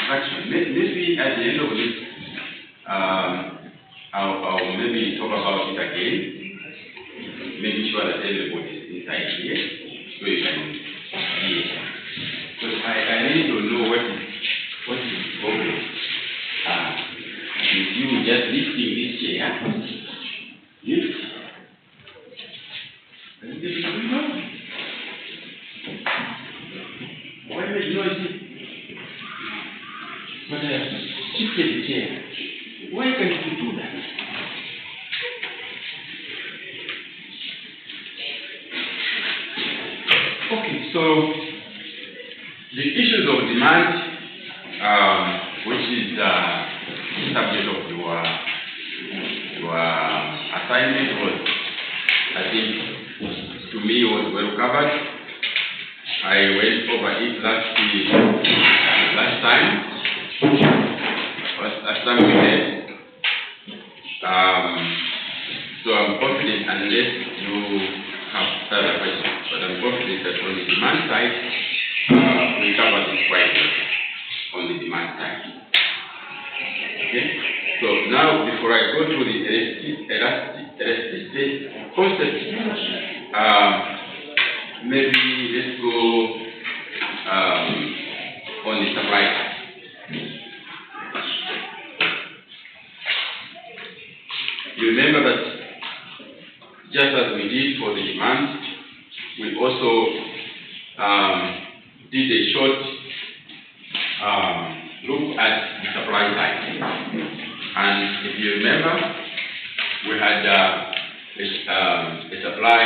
fraction. Maybe at the end of this, I'll maybe talk about it again, making sure that everybody is inside here, so you can see it. So I need to know what is the problem. If you just lifting this chair, lift. Why is it noisy? But I have shifted the chair. Why can't you do that? Okay, so the issues of demand, which is the subject of your assignment, was, I think, to me, was well covered. I went over it last time we met. So I'm confident, unless you have further questions, but I'm confident that on the demand side, we covered it quite well on the demand side. Okay? So now, before I go to the elasticity concept, maybe let's go on the supply side. You remember that just as we did for the demand, we also did a short look at the supply side. And if you remember, we had a supply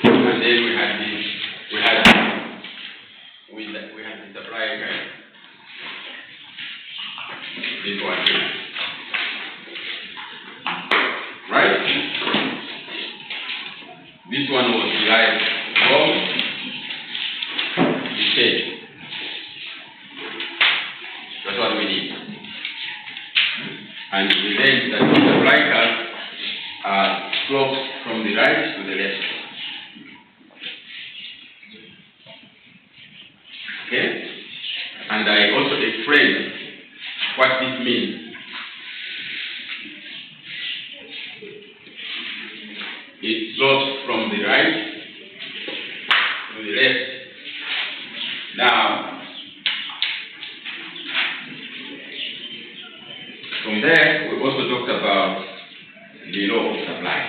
and then we had the supply guide. This one here. Right? This one was derived from the shade. That's what we need. And we learned that the supply curve slopes from the right to the left. Okay? And I also explained what this means. It slopes from the right to the left. Now, from there, we also talked about the law of supply.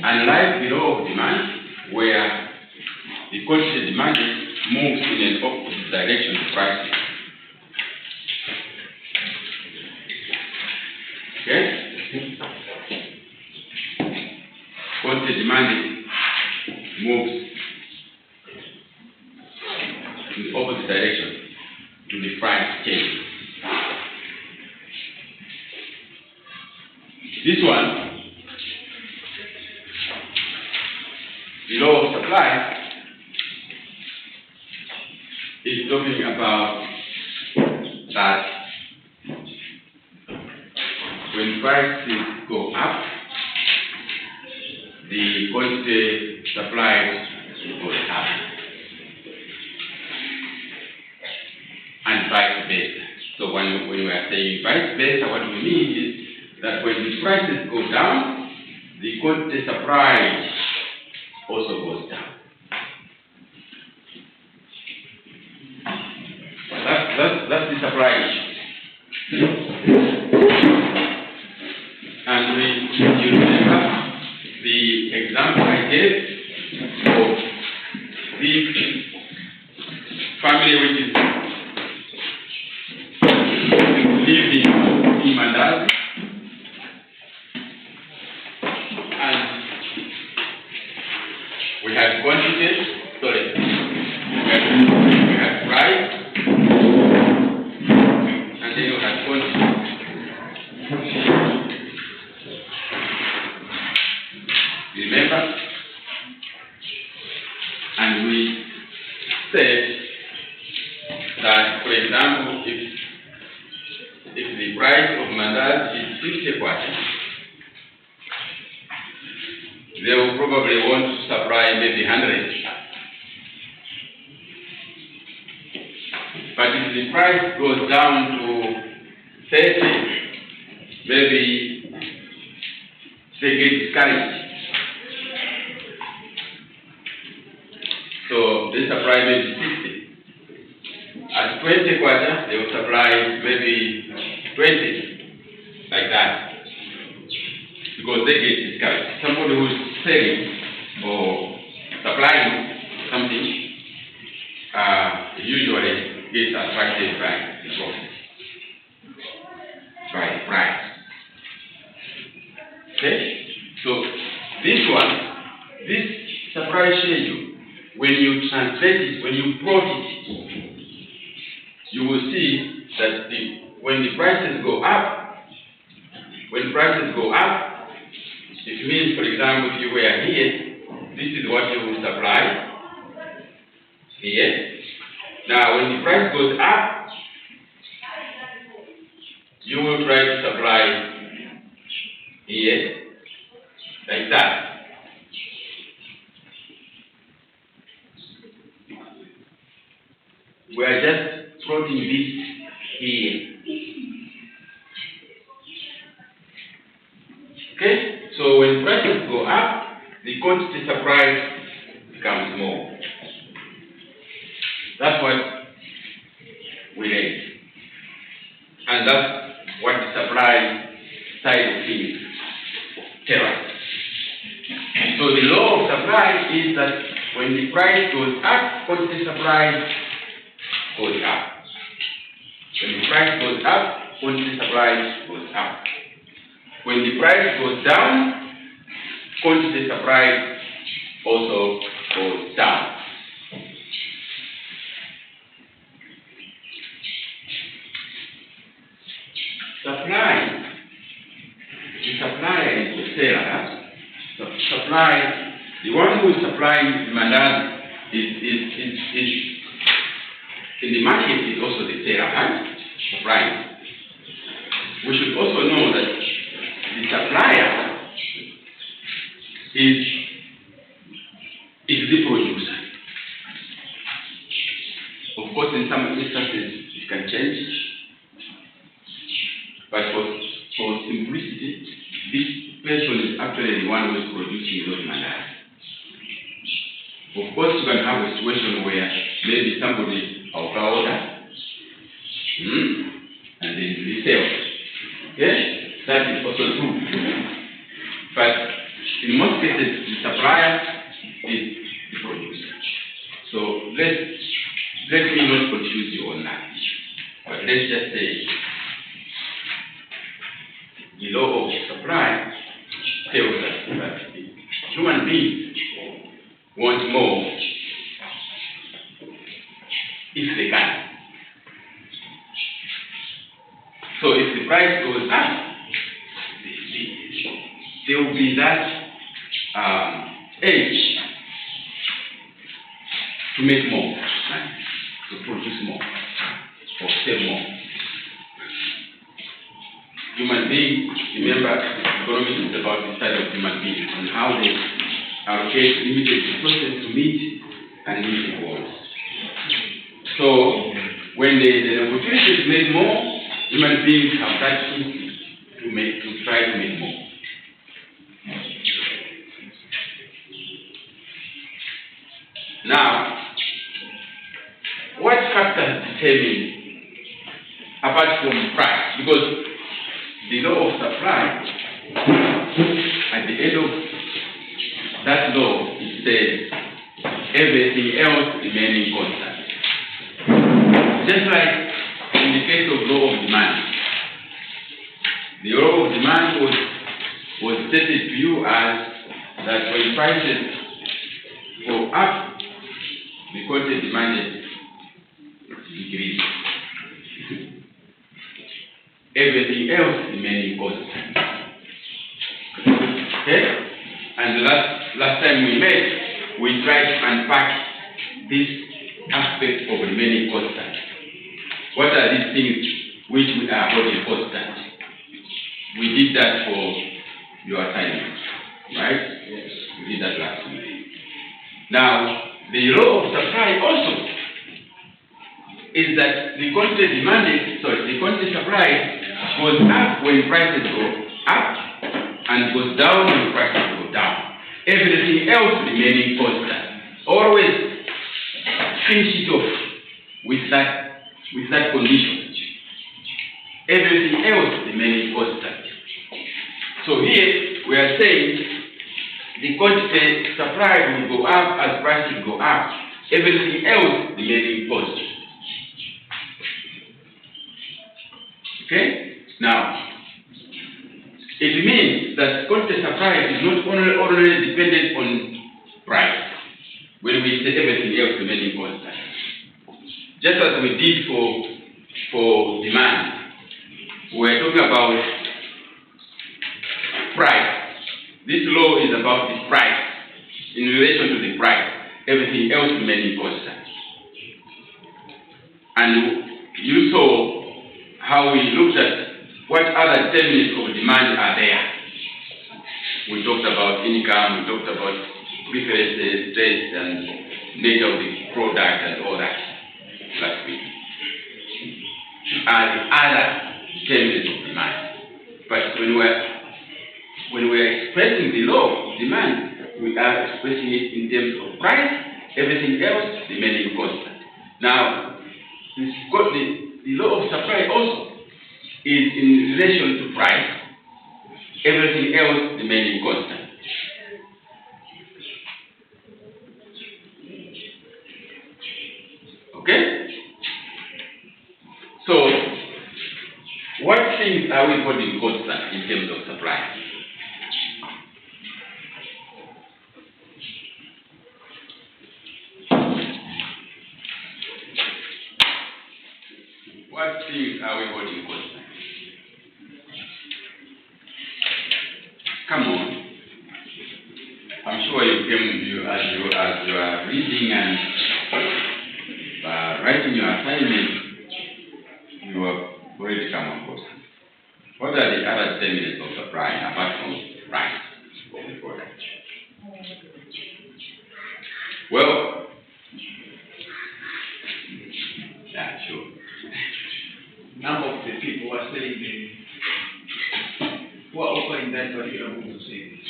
Unlike the law of demand, where the quantity demanded moves in an opposite direction to pricing. Okay? Quantity demanded moves in the opposite direction to the price change. This one, the law of supply, is talking about that when prices go up, the quantity supplied goes up, and vice versa. So when we are saying vice versa, what we mean is that when the prices go down, the quantity supplied also goes down. That's the supply issue. And you remember the example I gave of the family which is living in Mandazi, and we had quantities, we had price, and then we had quantity. Remember? And we said that, for example, if the price of mandazi is 50 kwacha they will probably want to supply maybe 100. But if the price goes down to 30, maybe they get discouraged. So they supply maybe 60. At 20 quarter, they will supply maybe 20, like that. Because they get discouraged. Somebody who is selling or supplying something usually gets attracted by the profit, by the price. Okay? So this supply schedule, when you translate it, when you plot it, you will see that when the prices go up, it means, for example, if you were here, this is what you will supply here. Now, when the price goes up, you will try to supply here, like that. We are just plotting this here. Okay? So when prices go up, the quantity supply becomes more. That's what we need. And that's what the supply side of things tell us. So the law of supply is that when the price goes up, quantity supply goes up. When the price goes up, quantity supply goes up. When the price goes down, quantity supply also goes down. The supplier is the seller. Supply, the one who is supplying the mandate is in the market is also the seller, right? Supplying. We should also know that the supplier is the producer. Of course, in some instances it can change, but for simplicity, this person is actually the one who is producing those mandats. Of course, you can have a situation where maybe somebody order and then resell. Okay? That is also true. But in most cases, the supplier is the producer. So let me not confuse you on that issue. But let's just say the law of supply tells us that human beings want more if they can. So if the price goes up, there will be that edge to make more, to produce more, or sell more. Human beings, remember, economics is about the study of human beings and how they allocate limited resources to meet unlimited wants. So when the opportunity to make more, human beings have that instinct to try to make more. Now, what factors determine, apart from price? Because the law of supply, at the end of that law, it says everything else remaining constant. Just like in the case of law of demand. The law of demand was stated to you as that when prices go up, the quantity demanded decreases. Everything else remaining constant. Okay? And last time we met, we tried to unpack this aspect of remaining constant. What are these things which we are holding constant? We did that for your assignment, right? Yes. did that last week. Now, the law of supply also is that the quantity supply goes up when prices go up and goes down when prices go down. Everything else remaining constant. Always finish it off with that condition. Everything else remaining constant. So here we are saying the quantity supply will go up as prices go up. Everything else remaining constant. Okay? Now, it means that quantity supply is not only dependent on price when we say everything else remaining constant. Just as we did for demand, we're talking about price. This law is about the price. In relation to the price, everything else remaining constant. And you saw how we looked at what other determinants of demand are there. We talked about income, we talked about preferences, taste, and nature of the product and all that last week. And the other determinants of demand. But when we're expressing the law of demand, we are expressing it in terms of price, everything else remaining constant. Now, the law of supply also is in relation to price, everything else remaining constant. Okay? So, what things are we holding constant in terms of supply? What things are we holding constant? Come on. I'm sure as you are reading and writing your assignment, you have already come across. What are the other determinants of supply apart from price of the product? Well, yeah, sure. Number of the people who are selling who are offering that particular goods or service.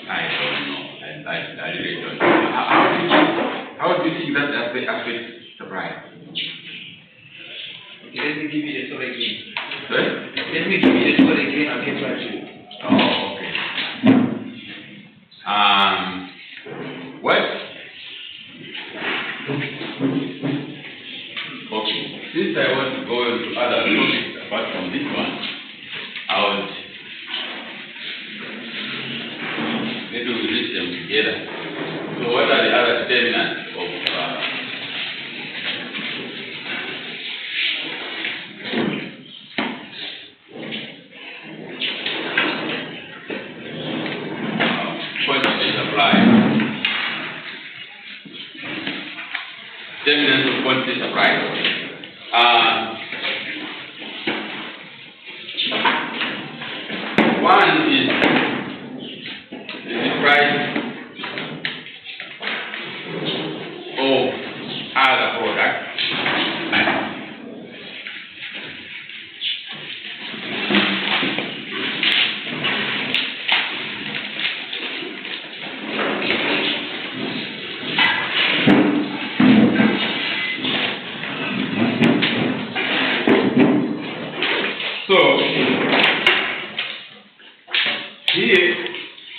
I don't know. I really don't know. How do you think that affects supply? Okay, let me give you the story again. Sorry? Let me give you the story again. I'll get back to you. Oh, okay. What? Okay. Since I want to go into other topics apart from this one, maybe we list them together. So, what are the other determinants of quantity supply? Determinants of quantity supply. One is the price of other products. So, here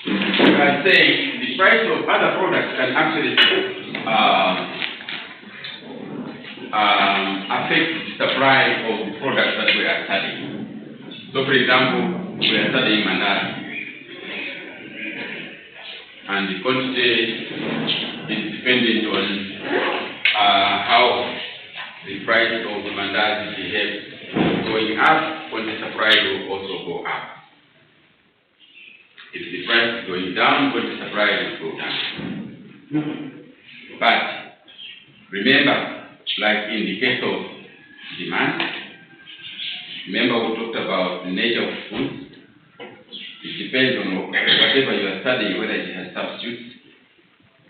we are saying the price of other products can actually affect the supply of the products that we are studying. So, for example, we are studying mandazi, and the quantity is dependent on how the price of the mandazi behaves. Going up, quantity supply will also go up. If the price is going down, quantity supply will go down. But remember, like in the case of demand, remember we talked about the nature of food. It depends on whatever you are studying, whether it has substitutes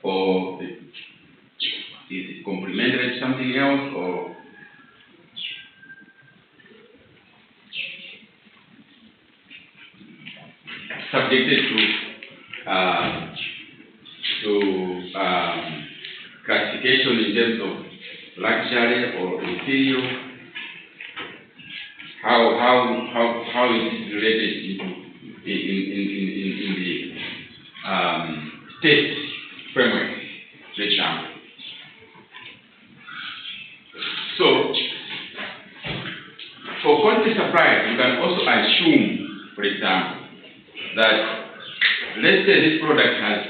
or is it complementary to something else or subjected to classification in terms of luxury or inferior. How is it related in the state framework, for example? So, for quantity supply, you can also assume, for example, that let's say this product has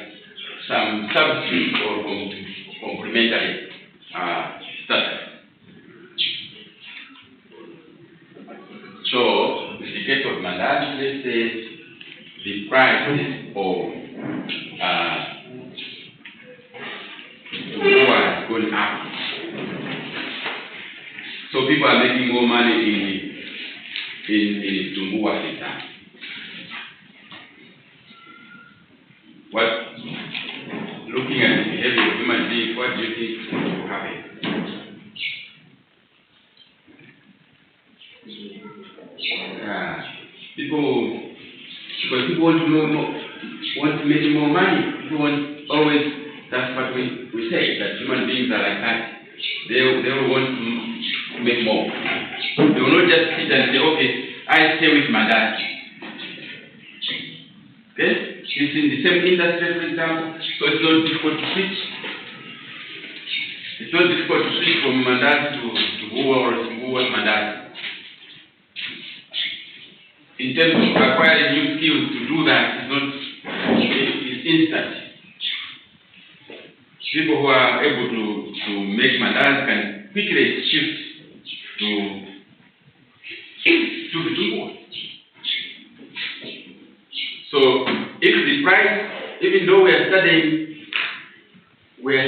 some substitute or complementary status. So, in the case of mandazi, let's say the price of tumbua has gone up. So people are making more money in tumbua sector. Looking at the behavior of human beings, what do you think will happen? Because people want to make more money. People want always. That's what we say, that human beings are like that. They will want to make more. They will not just sit and say, okay, I stay with my dad. Okay? It's in the same industry, for example, so it's not difficult to switch. It's not difficult to switch from mandazi to Buwa or Buwa to mandazi. In terms of acquiring new skills to do that, it's instant. People who are able to make mandazi can quickly shift to Buwa. So if the price, even though we are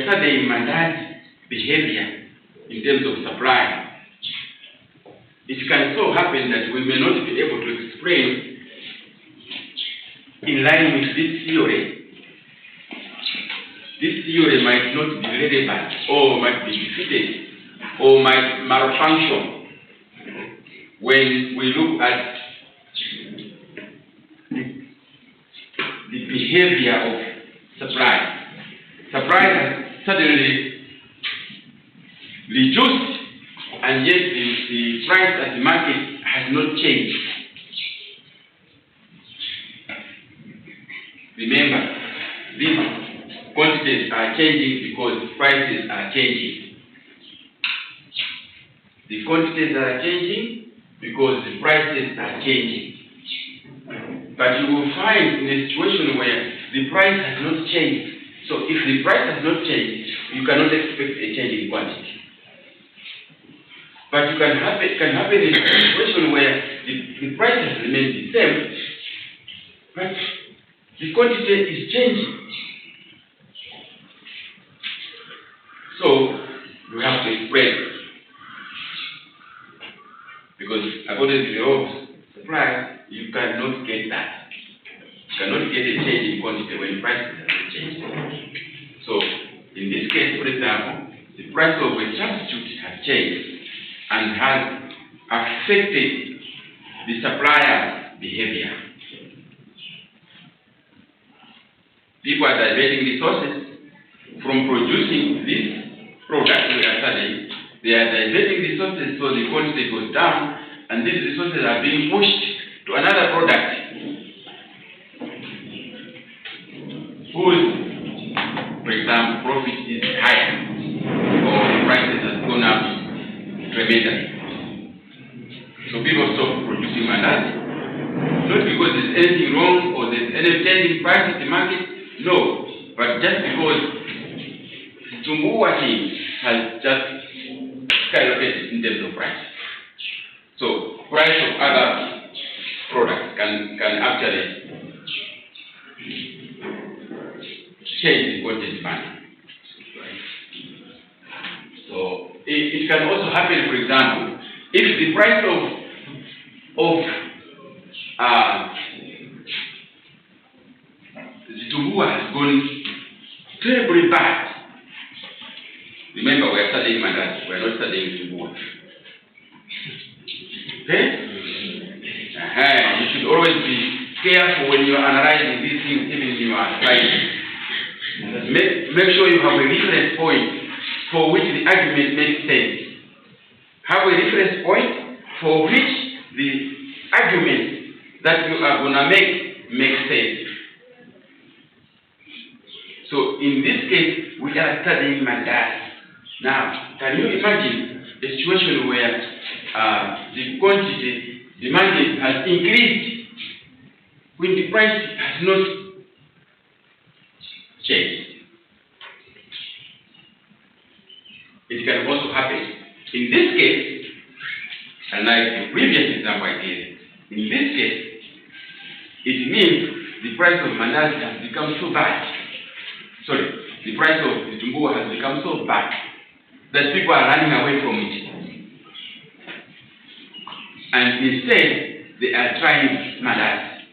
studying mandazi behavior in terms of supply, it can so happen that we may not be able to explain in line with this theory. This theory might not be relevant or might be defeated or might malfunction when we look at the behavior of supply. Supply has suddenly reduced, and yet the price at the market has not changed. Remember, these quantities are changing because prices are changing. The quantities are changing because the prices are changing. But you will find in a situation where the price has not changed. So if the price has not changed, you cannot expect a change in quantity. But it can happen in a situation where the price has remained the same, but the quantity is changing. So you have to explain. Because according to the law of supply, you cannot get that. You cannot get a change in quantity when prices have not changed. So, in this case, for example, the price of a substitute has changed and has affected the supplier's behavior. People are diverting resources from producing this product we are studying. They are diverting resources so the quantity goes down, and these resources are being pushed to another product whose, for example, profit is higher or prices have gone up tremendously. So people stop producing mandazi, not because there's anything wrong or there's any change in price in the market, no, but just because Tumbua thing has just skyrocketed in terms of price. So price of other products can actually change the quantity demand. it can also happen, for example, if the price of Zitumbua has gone terribly bad. Remember, we are studying Mandazi, we are not studying Zitumbua. Okay? You should always be careful when you are analyzing these things, even in your analysis. Make sure you have a reference point for which the argument makes sense. Have a reference point for which the argument that you are going to make makes sense. So in this case, we are studying Mandazi. Now, can you imagine a situation where the quantity demanded has increased when the price has not changed? It can also happen. In this case, unlike the previous example I gave, in this case, it means the price of Mandazi has become so bad. Sorry, the price of Zitumbua has become so bad that people are running away from it. And instead, they are trying Mandazi.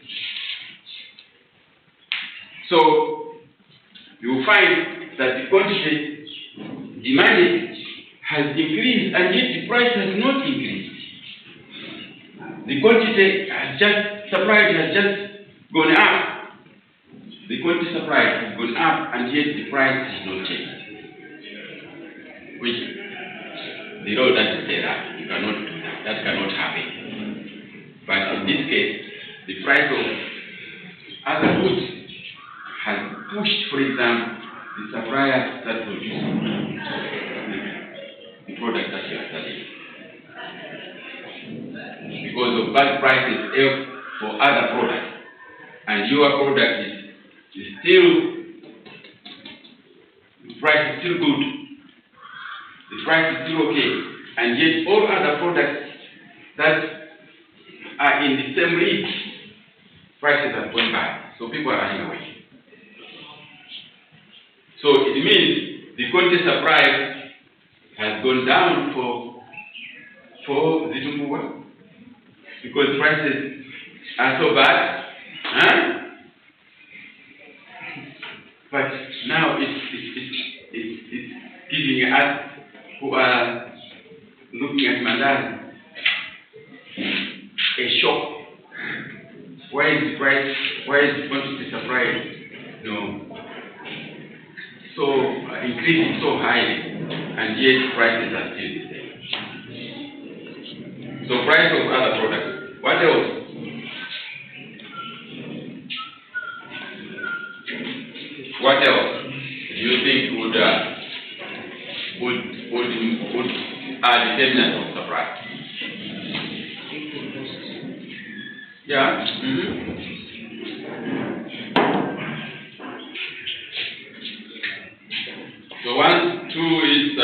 So, you will find that the quantity demanded has increased, and yet the price has not increased. The quantity has just, supply has just gone up. The quantity supplied has gone up, and yet the price has not changed. Which, the law doesn't say that. You cannot do that. That cannot happen. But in this case, the price of other goods has pushed, for example, the supplier that produces the product that you are selling. Because of bad prices for other products, and your product is still, the price is still good, the price is still okay, and yet all other products that are in the same league, prices have gone bad, so people are running away. So it means the quantity supply has gone down for Zitumbua because prices are so bad. But now it's giving us who are looking at Mandazi a shock. Why is the quantity supply increasing so highly, and yet prices are still the same? So price of other products. What else? What else do you think would determinant of supply? Yeah. So 1, 2 is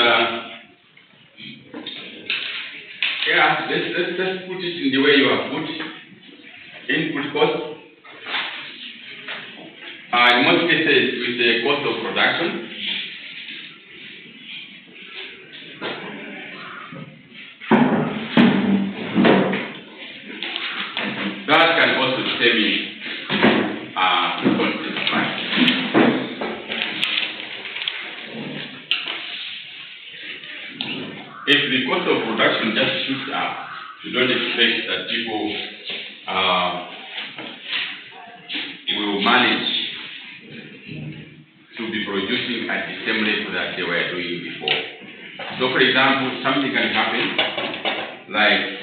let's put it in the way you have put input cost. In most cases, with the cost of production. That can also determine the quantity supply. If the cost of production just shoots up, you don't expect that people will manage to be producing at the same level that they were doing before. So, for example, something can happen like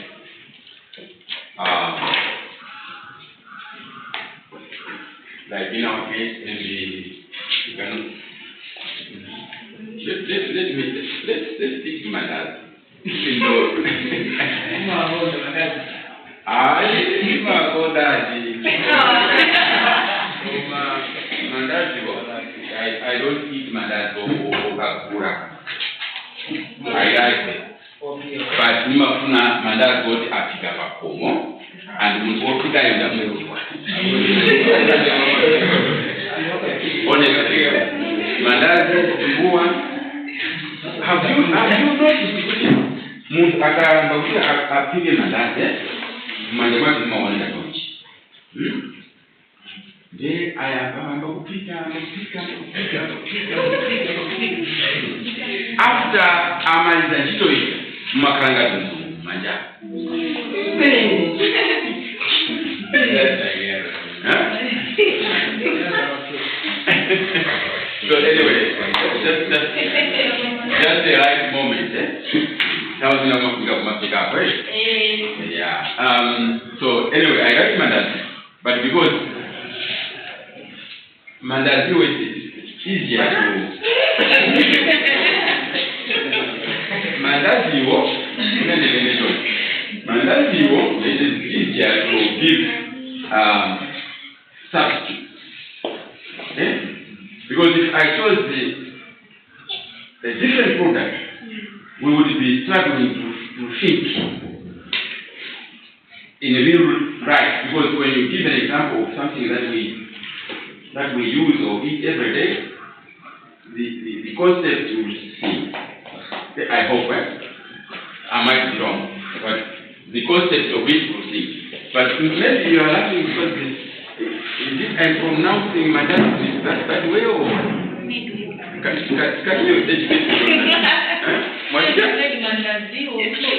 in our case, maybe you can let's stick to Mandazi. Even though I don't eat Mandazi or kakura. I like it. But nimafuna Mandazi got apika pakomo and mupika yenda mweruwa. Honestly, Mandazi Zitumbua, have you noticed akaramba kuti apike mandazi mumanja mwake mumaonera tonji. Ndiye ayakamba kupika. After amaliza ntchito iyi mumakalanga tundu manja. So anyway, just the right moment, That was not pick up, right? Yeah. So anyway, I got mandazi, but because mandazi is easier to it is easier to give substitute. Okay? Because if I chose the different product, we would be struggling to think in a real right. Because when you give an example of something that we use or eat every day, the concept you will see. I hope I might be wrong, but the concept of it will see. But maybe you are laughing because I'm pronouncing my dad that way or can you educate me?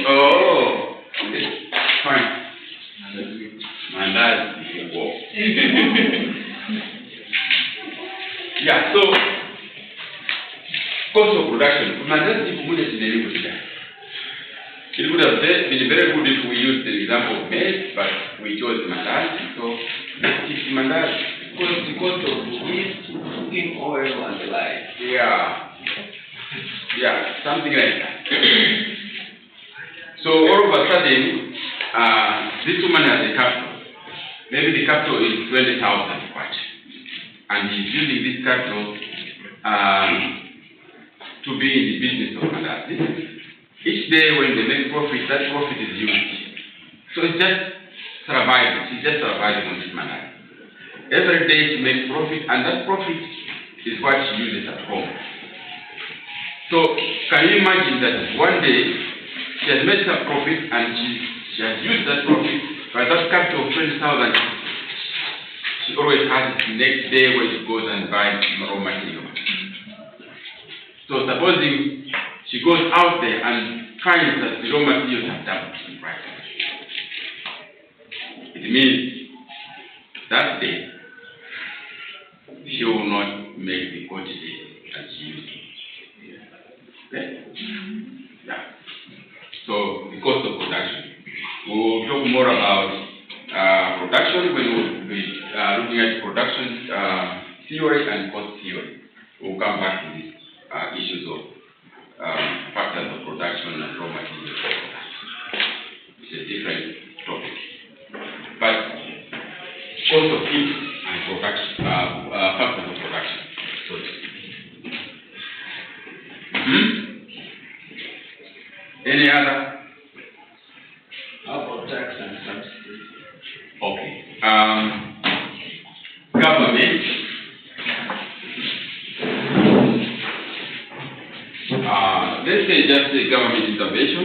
Oh, okay. Fine. Mandazi. Yeah, so cost of production. Mandazi it would have been very good if we used the example of maize, but we chose mandazi. So it's mandazi. The cost of yeast, cooking oil, and the like. Yeah, something like that. So all of a sudden, this woman has a capital. Maybe the capital is 20,000 kwacha, and he's using this capital to be in the business of mandazi. Each day when they make profit, that profit is used. So it's just surviving. She's just surviving on this mandazi. Every day she makes profit, and that profit is what she uses at home. So can you imagine that one day she has made some profit and she has used that profit, but that capital of 20,000 she always has it next day when she goes and buys raw material. So supposing she goes out there and finds that the raw materials have doubled in price, it means that day she will not make the quantity that she used to. Okay? Yeah. So the cost of production. We will talk more about production when we will be looking at production theory and cost theory. We will come back to these issues of factors of production and raw materials. It's a different topic. But cost of input and production, factors of production. Any other? How about tax and subsidies? Okay. Government. Let's say just the government intervention.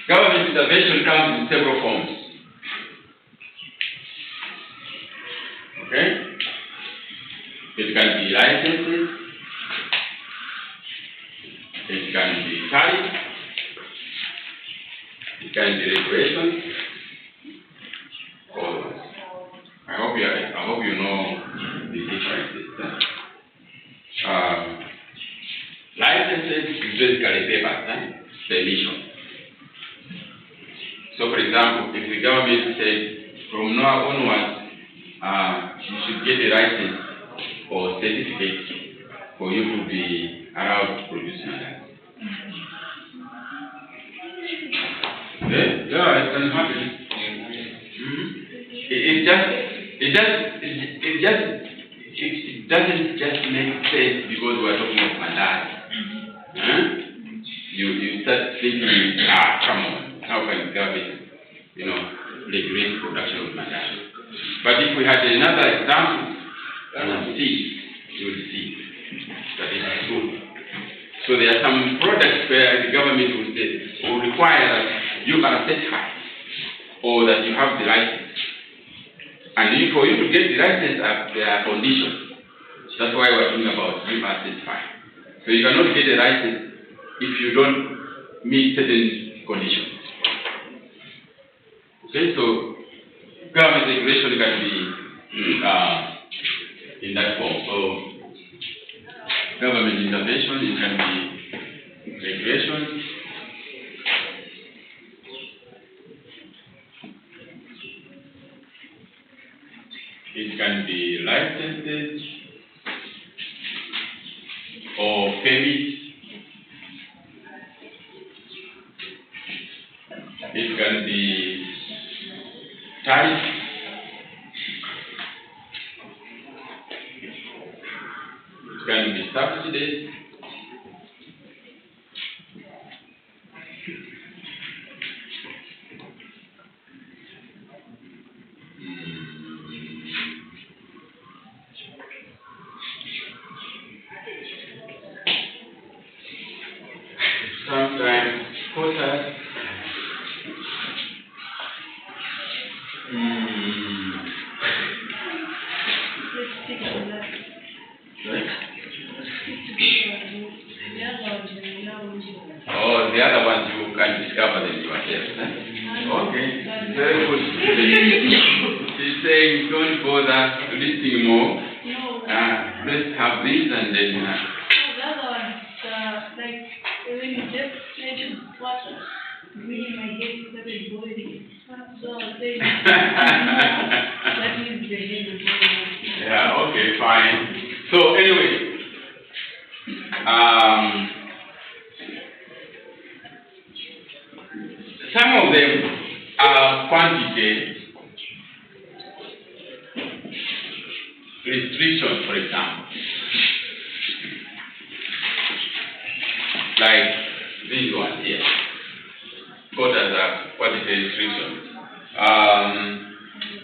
Government intervention comes in several forms. Okay? It can be licenses, it can be tariff, it can be regulations. I hope you know the differences. Licenses is basically paper, permission. So for example, if the government says from now onwards, you should get a license or certificate for you to be allowed to produce mandazi. Okay? Yeah, it can happen. It doesn't just make sense because we are talking of mandazi. You start thinking, come on, how can the government, regulate the production of mandazi? But if we had another example, you will see that it is good. So there are some products where the government will require that you are certified or that you have the license. And for you to get the license, there are conditions. That's why we're talking about you are certified. So you cannot get a license if you don't meet certain conditions. Okay, so government regulation can be in that form. So government intervention, it can be regulation. It can be licenses or permits. It can be tariffs. It can be subsidies. Sometimes quotas. Oh, the other ones you can discover them yourself. Okay, very good. She's saying don't bother listing more. Let's have this and then. The other ones, like when you just mentioned water, really my head started boiling. So that means the head is boiling. Yeah, okay, fine. So anyway, some of them are quantity restrictions, for example. Like this one here. Quotas are quantity restrictions.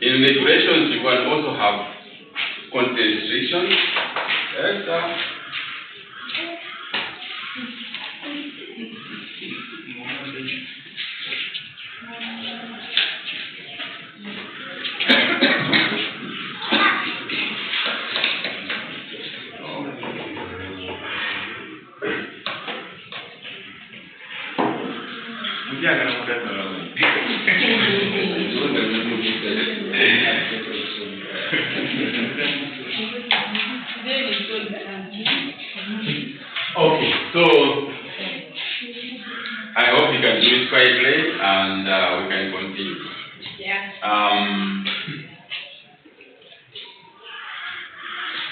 In regulations, you can also have quantity restrictions. Yes, okay, so I hope you can do it quietly and we can continue. Yeah.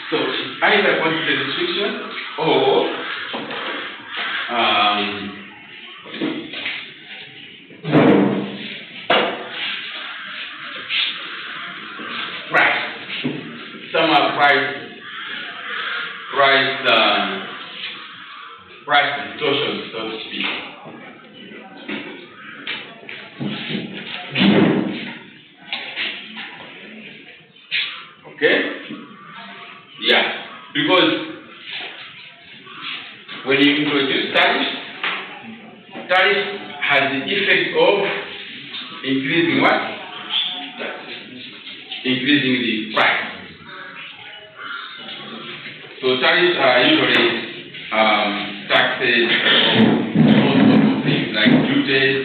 So either quantity restriction or price. Some are price distortions, so to speak. Okay? Yeah, because when you introduce tariff has the effect of increasing what? Increasing the price. So tariffs are usually taxes or all sorts of things like duties,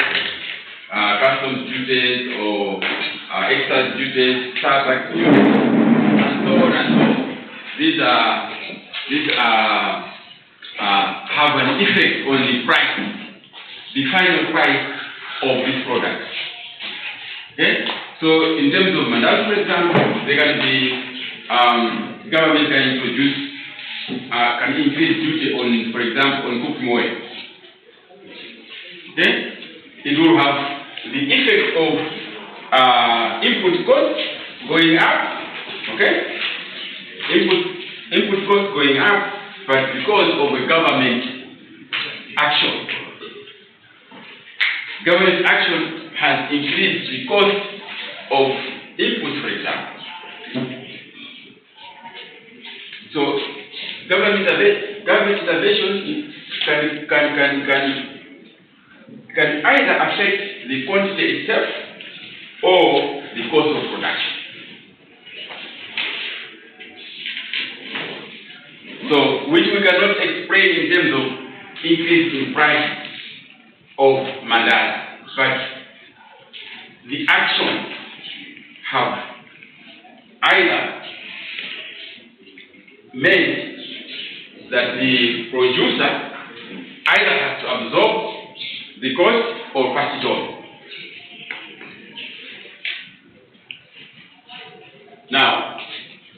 customs duties, or excise duties, tax duties, and so on and so on. These have an effect on the price, the final price of this product. Okay? So in terms of mandate, for example, there can be government can introduce can increase duty on, for example, on cooking oil. Okay? It will have the effect of input costs going up. Okay? Input costs going up, but because of a government action has increased the cost of input, for example. observation can either affect the quantity itself or the cost of production. So, which we cannot explain in terms of increase in price of mandazi, but the action have either meant that the producer either has to absorb the cost or pass it on. Now,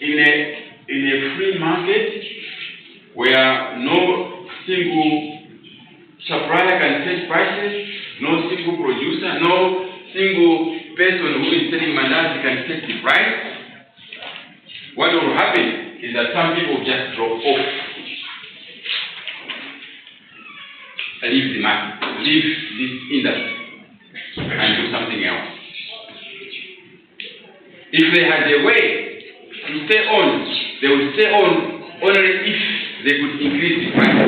in a free market where no single supplier can set prices, no single producer, no single person who is selling mandazi can set the price, what will happen is that some people just drop off, leave the market, leave this industry, and do something else. If they had a way to stay on, they would stay on only if they could increase the price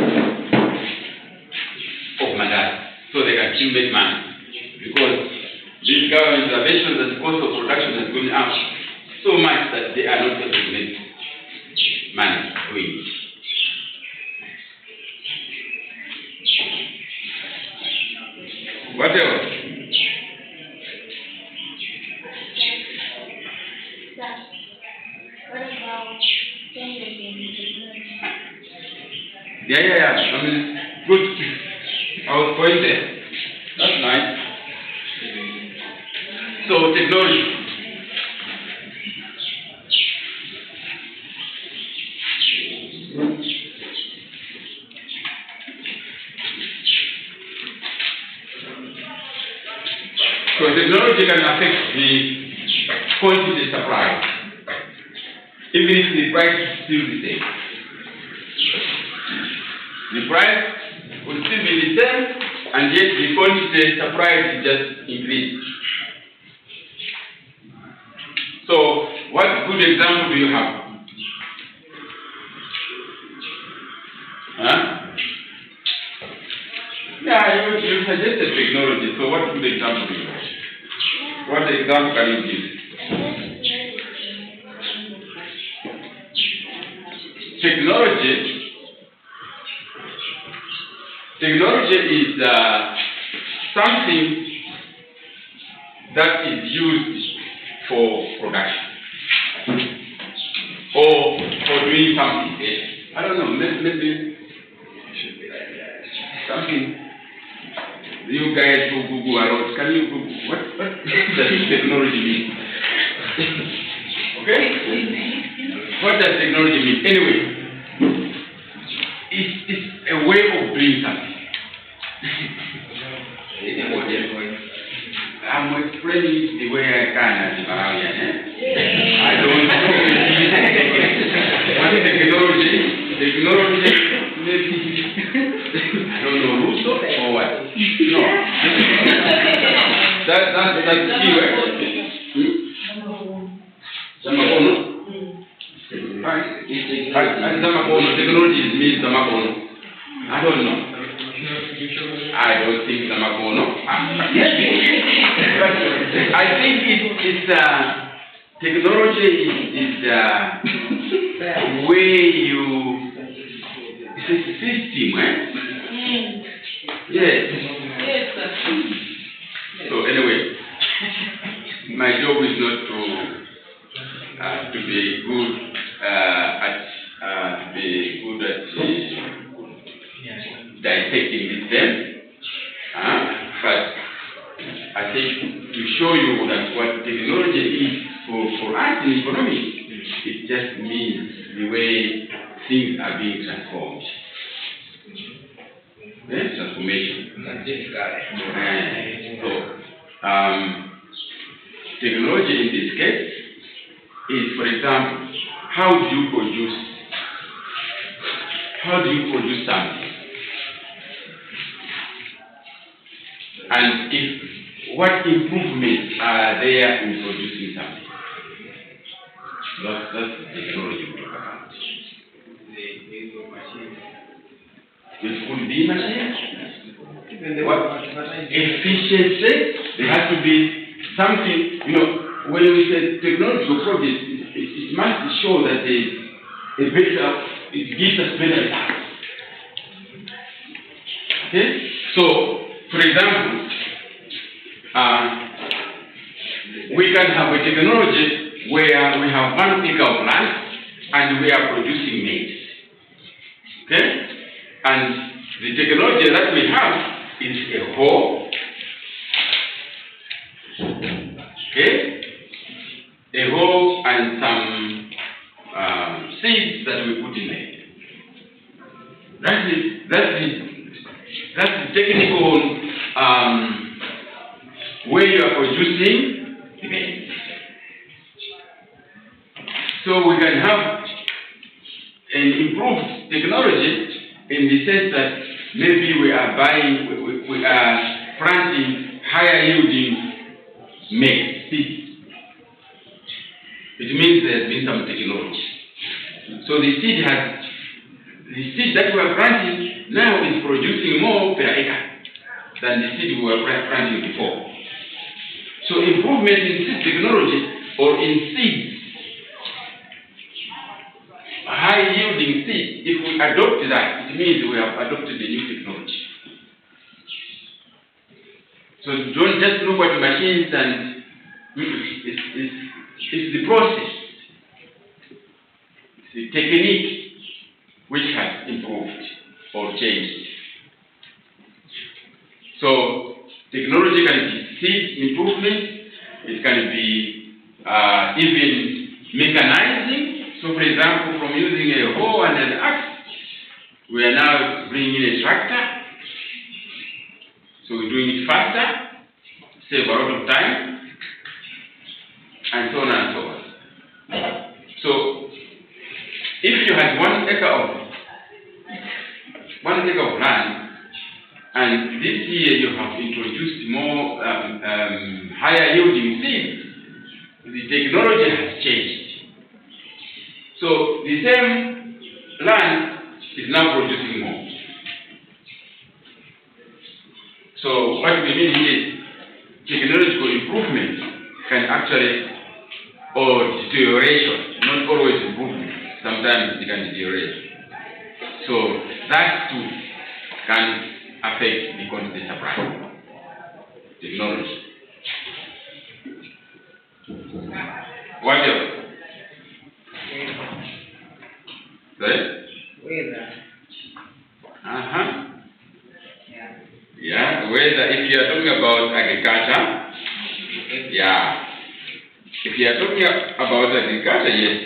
of mandazi, so they can still make money. Because this government intervention that the cost of production has gone up so much that they are not able to make money doing it. What else? What about Yeah. I mean, good. I was going there. That's nice. So, technology. So, technology can affect the quantity supply, even if the price is still the same. The price will still be the same, and yet the quantity supplied is just increased. So, what good example do you have? Huh? Yeah, you suggested technology, so what good example do you have? What example can you give? Technology is something that is used for production or for doing something. I don't know, maybe something. You guys who Google a lot, can you Google what does technology mean? Okay? What does technology mean? Anyway, it's a way of doing something. I'm explaining it the way I can as a Malawian. I don't know. What is technology? Technology, maybe, I don't know, Russo or what? No. That's the key word. Zamakono. Zamakono. Technology means Zamakono. I don't know. I don't think Zamakono. I think it's technology is the way you, it's a system, eh? Yes. So anyway, my job is not to be good at dissecting this term, but I think to show you that what technology is for us in economics, it just means the way things are being transformed. Transformation. Technology in this case is, for example, how do you produce something? And what improvements are there in producing something? That's the technology we talk about. it could be machines. Even the What? advertising. Efficiency, there has to be something, when we say technological progress, it must show that it gives us better results. Okay? So, for example, we can have a technology where we have 1 acre of land and we are producing maize. Okay? And the technology that we have is a hoe. Okay? A hoe and some seeds that we put in it. That's the technical way you are producing the maize. So we can have an improved technology in the sense that maybe we are planting higher yielding maize seeds. It means there has been some technology. So the seed that we are planting now is producing more per acre than the seed we were planting before. So improvement in seed technology or in seeds, high yielding seed, if we adopt that, it means we have adopted a new technology. So don't just look at machines and it's the process, it's the technique which has improved or changed. So technology can be seed improvement, it can be even mechanizing. So for example, from using a hoe and an axe, we are now bringing in a tractor. So we're doing it faster, save a lot of time, and so on and so on. So if you had 1 acre of land, and this year you have introduced more higher yielding seeds, the technology has changed. So the same land is now producing more. So what we mean here is technological improvement can actually, or deterioration, not always improvement. Sometimes it can deteriorate. So that too can affect the quantity supply. Technology. What else? Right? Weather. Yeah, whether if you are talking about agriculture, yeah. If you are talking about agriculture, yes.